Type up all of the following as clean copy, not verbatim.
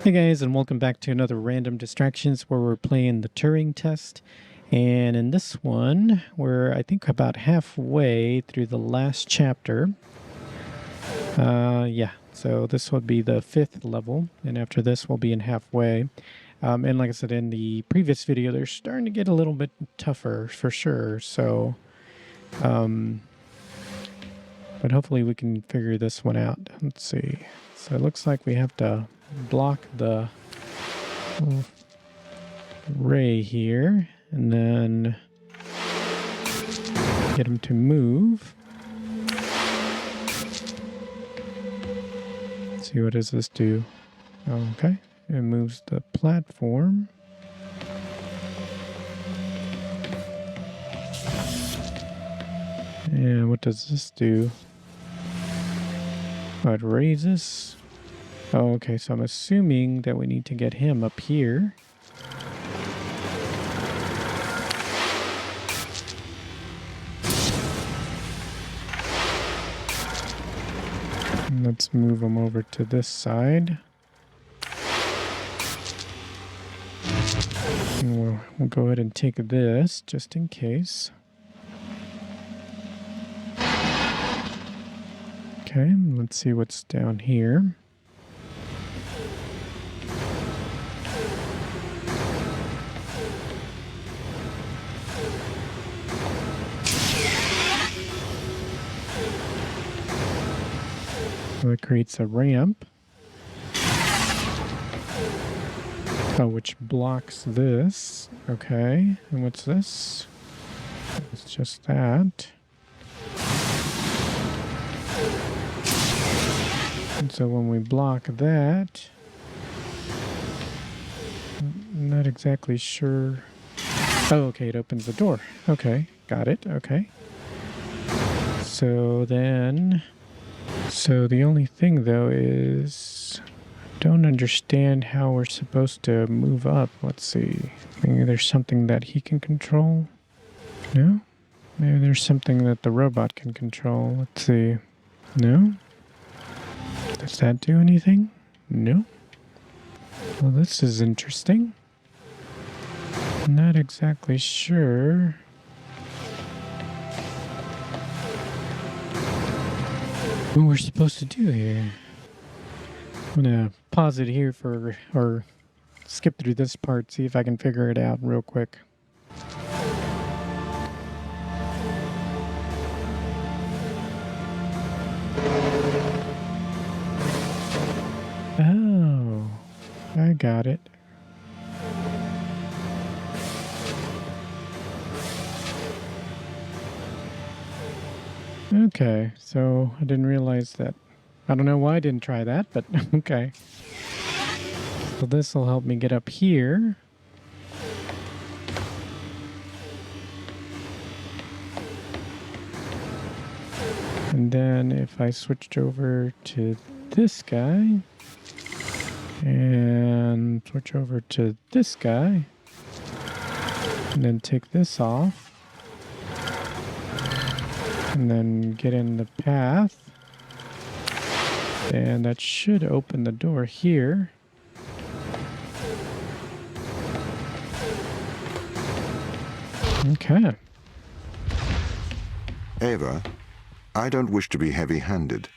Hey guys, and welcome back to another Random Distractions where we're playing the Turing Test. And in this one, we're I think about halfway through the last chapter. So this would be the 5th level, and after this we'll be in halfway. And like I said in the previous video, they're starting to get a little bit tougher for sure. So, but hopefully we can figure this one out. Let's see. So it looks like we have to block the ray here and then get him to move. Let's see, what does this do? Okay, it moves the platform. And what does this do? Oh, it raises. Oh, okay, so I'm assuming that we need to get him up here. And let's move him over to this side. And we'll go ahead and take this just in case. Okay, let's see what's down here. So it creates a ramp. Oh, which blocks this. Okay, and what's this? It's just that. And so when we block that, I'm not exactly sure. Oh, okay, it opens the door. Okay, got it. Okay. So then, so the only thing though is, I don't understand how we're supposed to move up. Let's see. Maybe there's something that he can control. No? Maybe there's something that the robot can control. Let's see. No? Does that do anything? No. Well, this is interesting. I'm not exactly sure. What we're supposed to do here. I'm gonna pause it here or skip through this part, see if I can figure it out real quick. Oh, I got it. Okay, so I didn't realize that. I don't know why I didn't try that, but okay. So this will help me get up here. And then if I switched over to this guy and switch over to this guy and then take this off and then get in the path, and that should open the door here. Okay. Ava, I don't wish to be heavy-handed.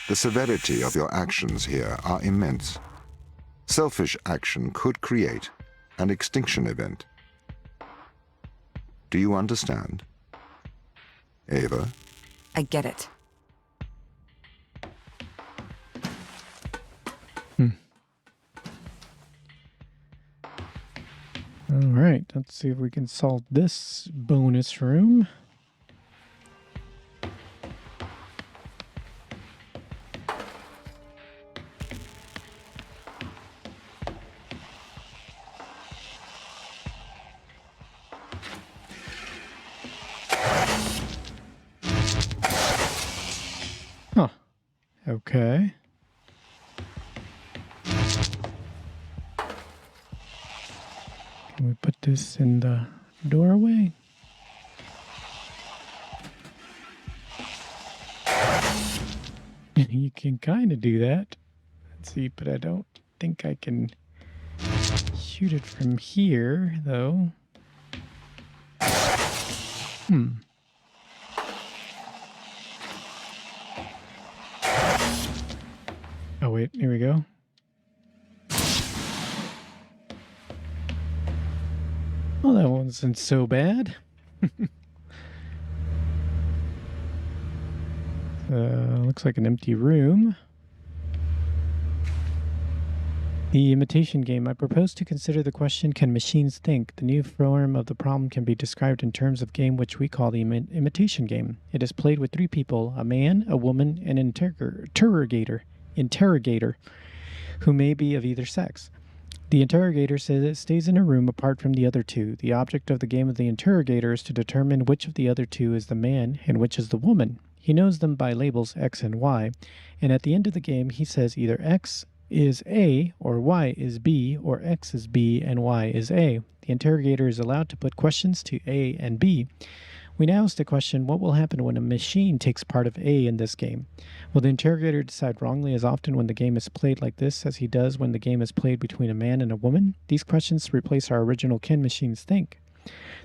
The severity of your actions here are immense. Selfish action could create an extinction event. Do you understand? Ava? I get it. All right, let's see if we can solve this bonus room. Huh. Okay. Can we put this in the doorway? You can kind of do that. Let's see, but I don't think I can shoot it from here, though. Oh, wait, here we go. Well, that wasn't so bad. Looks like an empty room. The imitation game. I propose to consider the question, can machines think? The new form of the problem can be described in terms of game which we call the imitation game. It is played with three people, a man, a woman, and an interrogator, who may be of either sex. The interrogator stays in a room apart from the other two. The object of the game of the interrogator is to determine which of the other two is the man and which is the woman. He knows them by labels X and Y, and at the end of the game he says either X is A, or Y is B, or X is B and Y is A. The interrogator is allowed to put questions to A and B. We now ask the question, what will happen when a machine takes part of A in this game? Will the interrogator decide wrongly as often when the game is played like this as he does when the game is played between a man and a woman? These questions replace our original Can Machines Think?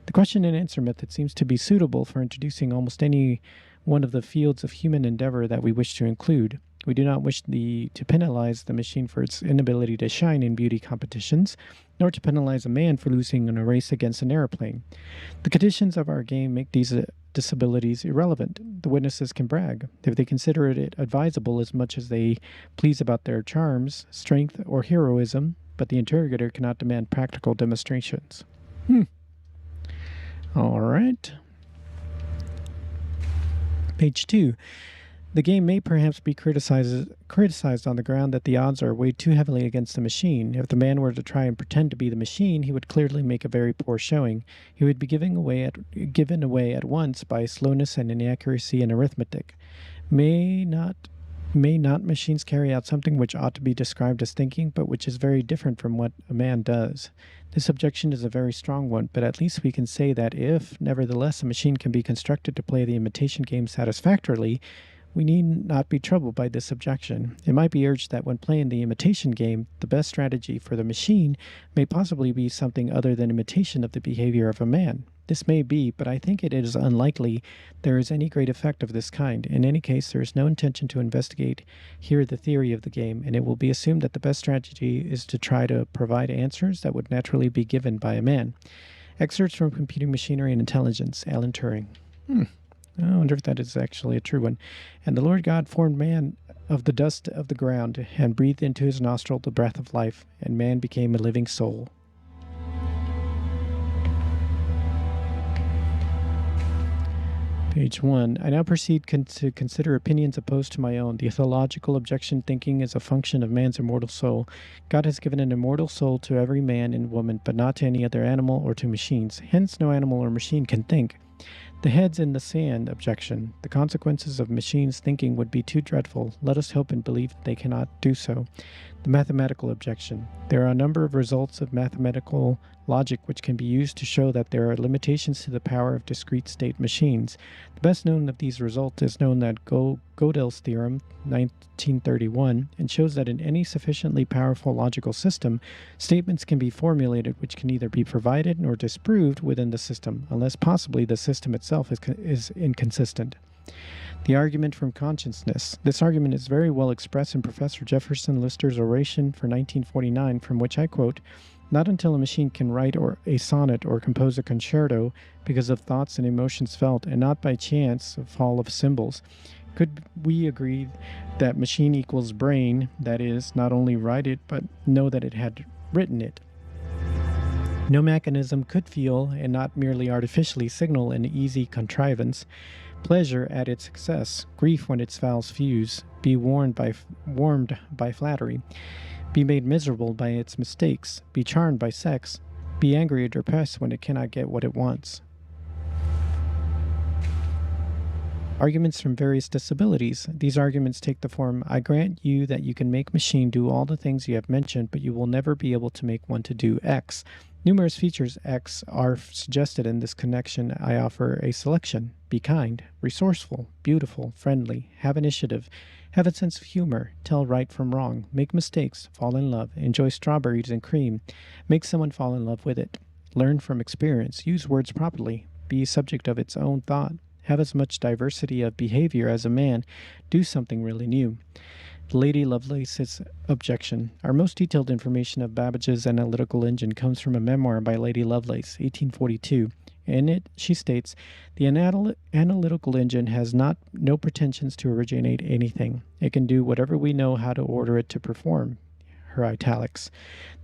The question and answer method seems to be suitable for introducing almost any one of the fields of human endeavor that we wish to include. We do not wish to penalize the machine for its inability to shine in beauty competitions, nor to penalize a man for losing in a race against an airplane. The conditions of our game make these disabilities irrelevant. The witnesses can brag, if they consider it advisable, as much as they please about their charms, strength, or heroism, but the interrogator cannot demand practical demonstrations. All right. Page 2. The game may perhaps be criticized on the ground that the odds are weighed too heavily against the machine. If the man were to try and pretend to be the machine, he would clearly make a very poor showing. He would be given away at once by slowness and inaccuracy in arithmetic. May not machines carry out something which ought to be described as thinking, but which is very different from what a man does? This objection is a very strong one, but at least we can say that if, nevertheless, a machine can be constructed to play the imitation game satisfactorily, we need not be troubled by this objection. It might be urged that when playing the imitation game, the best strategy for the machine may possibly be something other than imitation of the behavior of a man. This may be, but I think it is unlikely there is any great effect of this kind. In any case, there is no intention to investigate here the theory of the game, and it will be assumed that the best strategy is to try to provide answers that would naturally be given by a man. Excerpts from Computing Machinery and Intelligence, Alan Turing. I wonder if that is actually a true one. And the Lord God formed man of the dust of the ground, and breathed into his nostril the breath of life, and man became a living soul. Page 1. I now proceed to consider opinions opposed to my own. The theological objection thinking is a function of man's immortal soul. God has given an immortal soul to every man and woman, but not to any other animal or to machines. Hence, no animal or machine can think. The heads in the sand objection. The consequences of machines thinking would be too dreadful. Let us hope and believe that they cannot do so. The mathematical objection. There are a number of results of mathematical logic which can be used to show that there are limitations to the power of discrete state machines. The best known of these results is known as Gödel's theorem, 1931, and shows that in any sufficiently powerful logical system, statements can be formulated which can either be provided or disproved within the system, unless possibly the system itself is inconsistent. The argument from consciousness. This argument is very well expressed in Professor Jefferson Lister's oration for 1949, from which I quote, "Not until a machine can write a sonnet or compose a concerto because of thoughts and emotions felt, and not by chance of fall of symbols, could we agree that machine equals brain, that is, not only write it, but know that it had written it. No mechanism could feel, and not merely artificially signal an easy contrivance, pleasure at its success, grief when its fowls fuse, be warmed by flattery, be made miserable by its mistakes, be charmed by sex, be angry or depressed when it cannot get what it wants." Arguments from various disabilities. These arguments take the form, I grant you that you can make machine do all the things you have mentioned, but you will never be able to make one to do X. Numerous features X are suggested in this connection. I offer a selection. Be kind, resourceful, beautiful, friendly, have initiative, Have a sense of humor, tell right from wrong, make mistakes, fall in love, enjoy strawberries and cream, make someone fall in love with it, learn from experience, use words properly, be subject of its own thought, have as much diversity of behavior as a man, do something really new. Lady Lovelace's Objection. Our most detailed information of Babbage's analytical engine comes from a memoir by Lady Lovelace, 1842. In it, she states, the analytical engine has no pretensions to originate anything. It can do whatever we know how to order it to perform. Her italics.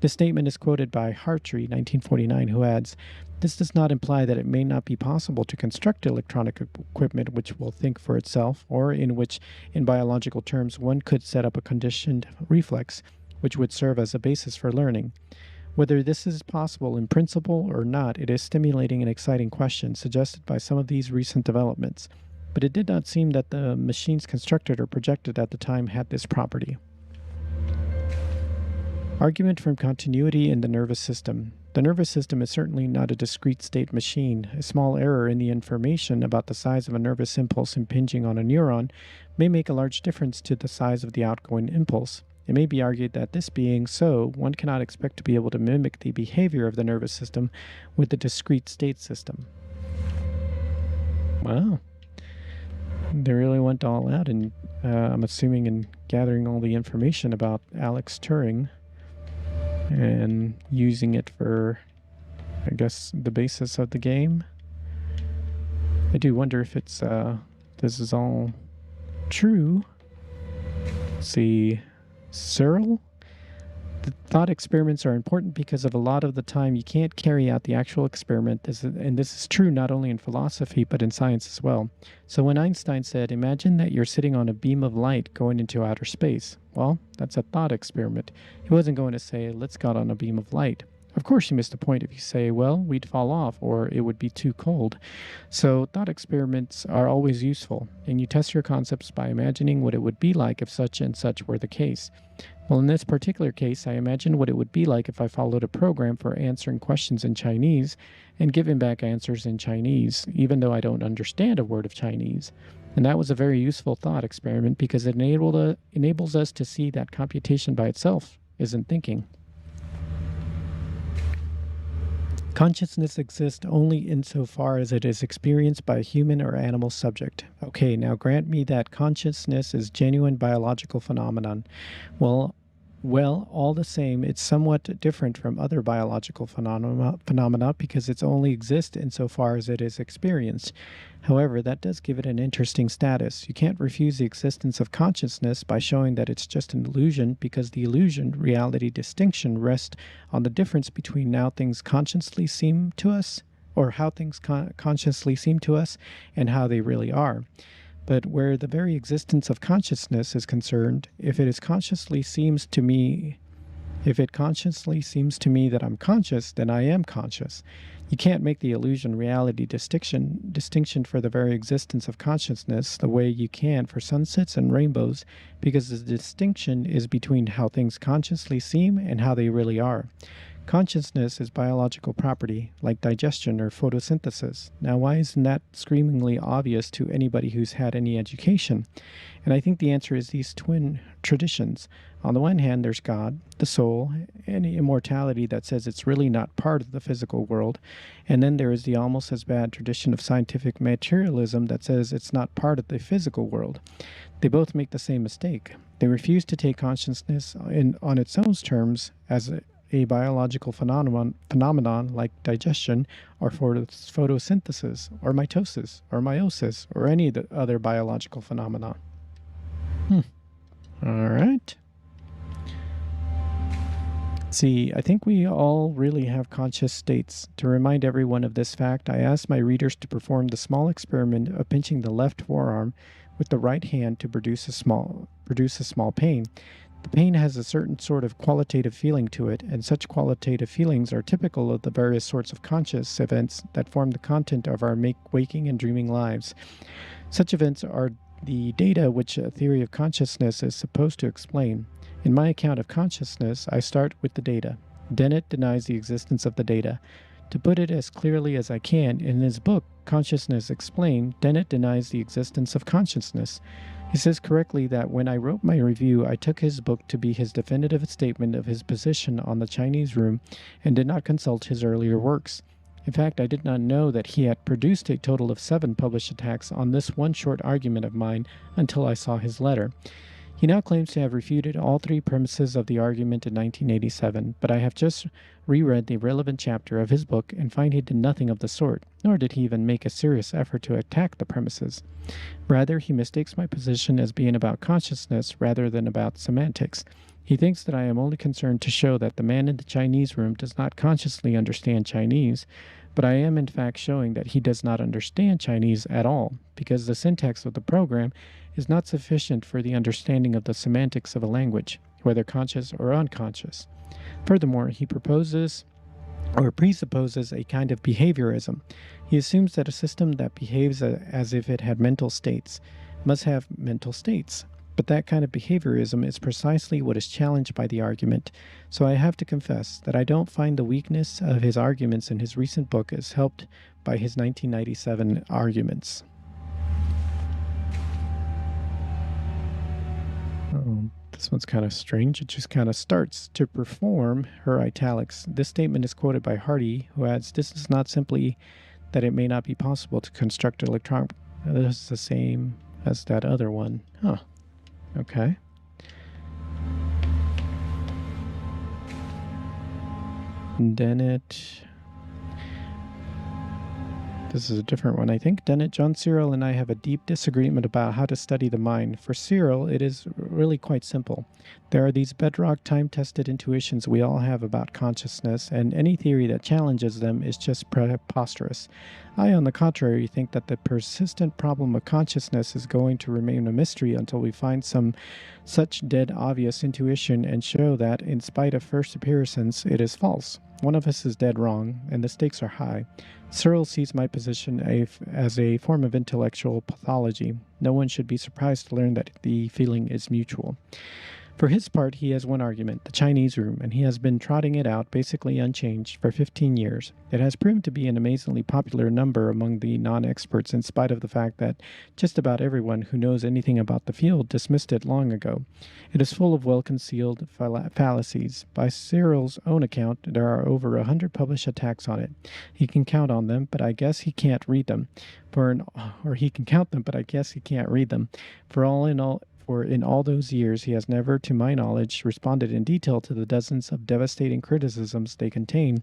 This statement is quoted by Hartree, 1949, who adds, this does not imply that it may not be possible to construct electronic equipment which will think for itself, or in which, in biological terms, one could set up a conditioned reflex which would serve as a basis for learning. Whether this is possible in principle or not, it is stimulating and exciting question suggested by some of these recent developments, but it did not seem that the machines constructed or projected at the time had this property. Argument from continuity in the nervous system. The nervous system is certainly not a discrete state machine. A small error in the information about the size of a nervous impulse impinging on a neuron may make a large difference to the size of the outgoing impulse. It may be argued that this being so, one cannot expect to be able to mimic the behavior of the nervous system with the discrete state system. Wow. They really went all out, and I'm assuming in gathering all the information about Alex Turing and using it for, I guess, the basis of the game. I do wonder if it's, this is all true. Let's see, Searle? The thought experiments are important because of a lot of the time you can't carry out the actual experiment, and this is true not only in philosophy but in science as well. So when Einstein said, imagine that you're sitting on a beam of light going into outer space, well, that's a thought experiment. He wasn't going to say, let's go out on a beam of light. Of course you missed the point if you say, well, we'd fall off or it would be too cold. So thought experiments are always useful, and you test your concepts by imagining what it would be like if such and such were the case. Well, in this particular case, I imagined what it would be like if I followed a program for answering questions in Chinese and giving back answers in Chinese, even though I don't understand a word of Chinese. And that was a very useful thought experiment because it enables us to see that computation by itself isn't thinking. Consciousness exists only insofar as it is experienced by a human or animal subject. Okay, now grant me that consciousness is genuine biological phenomenon. Well, all the same, it's somewhat different from other biological phenomena because it only exists insofar as it is experienced. However, that does give it an interesting status. You can't refuse the existence of consciousness by showing that it's just an illusion, because the illusion-reality distinction rests on the difference between how things consciously seem to us, or how things consciously seem to us, and how they really are. But where the very existence of consciousness is concerned, if it consciously seems to me that I'm conscious, then I am conscious. You can't make the illusion-reality distinction for the very existence of consciousness the way you can for sunsets and rainbows, because the distinction is between how things consciously seem and how they really are. Consciousness is biological property, like digestion or photosynthesis. Now, why isn't that screamingly obvious to anybody who's had any education? And I think the answer is these twin traditions. On the one hand, there's God, the soul, and immortality that says it's really not part of the physical world. And then there is the almost as bad tradition of scientific materialism that says it's not part of the physical world. They both make the same mistake. They refuse to take consciousness on its own terms as a biological phenomenon like digestion or photosynthesis or mitosis or meiosis or any of the other biological phenomena. All right. See, I think we all really have conscious states. To remind everyone of this fact, I asked my readers to perform the small experiment of pinching the left forearm with the right hand to produce a small pain. The pain has a certain sort of qualitative feeling to it, and such qualitative feelings are typical of the various sorts of conscious events that form the content of our waking and dreaming lives. Such events are the data which a theory of consciousness is supposed to explain. In my account of consciousness, I start with the data. Dennett denies the existence of the data. To put it as clearly as I can, in his book, Consciousness Explained, Dennett denies the existence of consciousness. He says correctly that when I wrote my review, I took his book to be his definitive statement of his position on the Chinese room and did not consult his earlier works. In fact, I did not know that he had produced a total of 7 published attacks on this one short argument of mine until I saw his letter. He now claims to have refuted all 3 premises of the argument in 1987, but I have just reread the relevant chapter of his book and find he did nothing of the sort, nor did he even make a serious effort to attack the premises. Rather, he mistakes my position as being about consciousness rather than about semantics. He thinks that I am only concerned to show that the man in the Chinese room does not consciously understand Chinese, but I am in fact showing that he does not understand Chinese at all, because the syntax of the program is not sufficient for the understanding of the semantics of a language, whether conscious or unconscious. Furthermore, he presupposes a kind of behaviorism. He assumes that a system that behaves as if it had mental states must have mental states. But that kind of behaviorism is precisely what is challenged by the argument, so I have to confess that I don't find the weakness of his arguments in his recent book as helped by his 1997 arguments. This one's kind of strange. It just kind of starts. To perform her italics. This statement is quoted by Hardy, who adds, "This is not simply that it may not be possible to construct electronic..." This is the same as that other one. Huh. Okay. Dennett. This is a different one, I think. Dennett, John Searle, and I have a deep disagreement about how to study the mind. For Searle, it is really quite simple. There are these bedrock time-tested intuitions we all have about consciousness, and any theory that challenges them is just preposterous. I, on the contrary, think that the persistent problem of consciousness is going to remain a mystery until we find some such dead obvious intuition and show that, in spite of first appearances, it is false. One of us is dead wrong, and the stakes are high. Searle sees my position as a form of intellectual pathology. No one should be surprised to learn that the feeling is mutual. For his part, he has one argument, the Chinese room, and he has been trotting it out, basically unchanged, for 15 years. It has proven to be an amazingly popular number among the non-experts in spite of the fact that just about everyone who knows anything about the field dismissed it long ago. It is full of well-concealed fallacies. By Searle's own account, there are over 100 published attacks on it. He can count on them, but I guess he can't read them. He can count them, but I guess he can't read them. For in all those years, he has never, to my knowledge, responded in detail to the dozens of devastating criticisms they contain.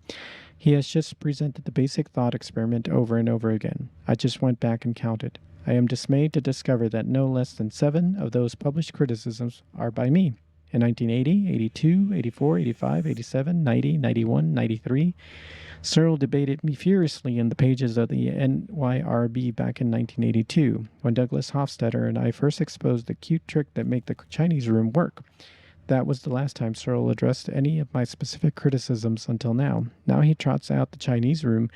He has just presented the basic thought experiment over and over again. I just went back and counted. I am dismayed to discover that no less than 7 of those published criticisms are by me. In 1980, 82, 84, 85, 87, 90, 91, 93, Searle debated me furiously in the pages of the NYRB back in 1982, when Douglas Hofstadter and I first exposed the cute trick that made the Chinese room work. That was the last time Searle addressed any of my specific criticisms until now. Now he trots out the Chinese room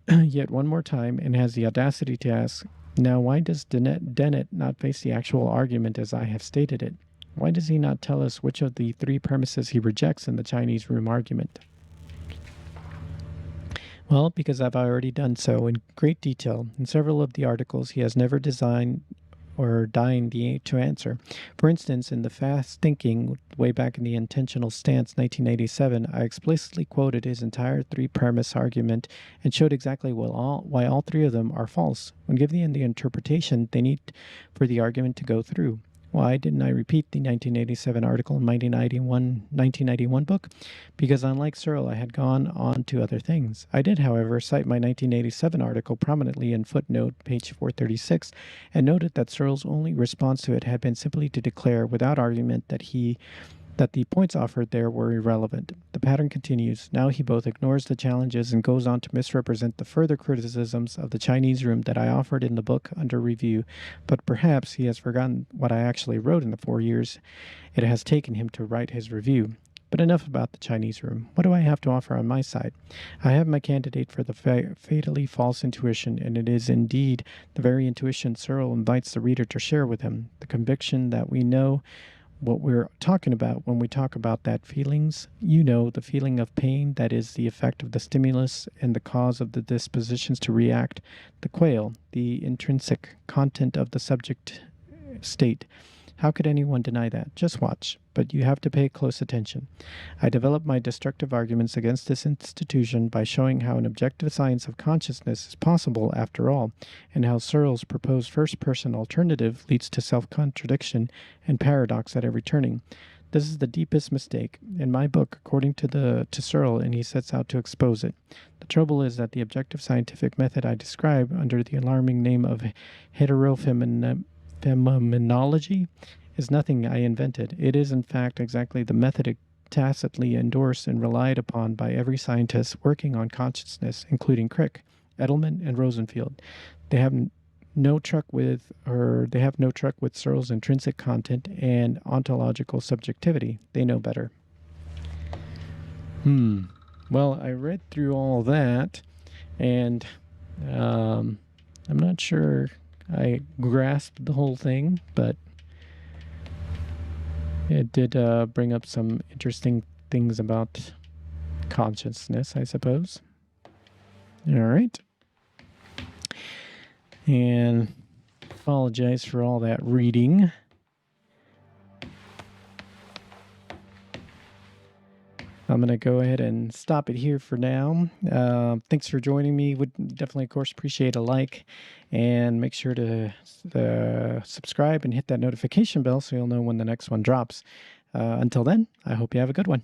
yet one more time and has the audacity to ask, now why does Dennett not face the actual argument as I have stated it? Why does he not tell us which of the 3 premises he rejects in the Chinese room argument? Well, because I've already done so in great detail. In several of the articles, he has never designed or deigned to answer. For instance, in the Fast Thinking, way back in the Intentional Stance 1987, I explicitly quoted his entire 3-premise argument and showed exactly why all 3 of them are false. When given the interpretation they need for the argument to go through. Why didn't I repeat the 1987 article in my 1991 book? Because unlike Searle, I had gone on to other things. I did, however, cite my 1987 article prominently in footnote, page 436, and noted that Searle's only response to it had been simply to declare, without argument, that the points offered there were irrelevant. The pattern continues. Now he both ignores the challenges and goes on to misrepresent the further criticisms of the Chinese room that I offered in the book under review, but perhaps he has forgotten what I actually wrote in the 4 years it has taken him to write his review. But enough about the Chinese room. What do I have to offer on my side? I have my candidate for the fatally false intuition, and it is indeed the very intuition Searle invites the reader to share with him, the conviction that we know what we're talking about when we talk about that feelings. You know, the feeling of pain that is the effect of the stimulus and the cause of the dispositions to react, the quale, the intrinsic content of the subject state. How could anyone deny that? Just watch. But you have to pay close attention. I developed my destructive arguments against this institution by showing how an objective science of consciousness is possible after all, and how Searle's proposed first-person alternative leads to self-contradiction and paradox at every turning. This is the deepest mistake in my book, according to Searle, and he sets out to expose it. The trouble is that the objective scientific method I describe under the alarming name of heterophenomenology is nothing I invented. It is, in fact, exactly the method tacitly endorsed and relied upon by every scientist working on consciousness, including Crick, Edelman, and Rosenfield. They have no truck with Searle's intrinsic content and ontological subjectivity. They know better. Well, I read through all that, and I'm not sure I grasped the whole thing, but it did bring up some interesting things about consciousness, I suppose. All right. And apologize for all that reading. I'm going to go ahead and stop it here for now. Thanks for joining me. Would definitely, of course, appreciate a like. And make sure to subscribe and hit that notification bell so you'll know when the next one drops. Until then, I hope you have a good one.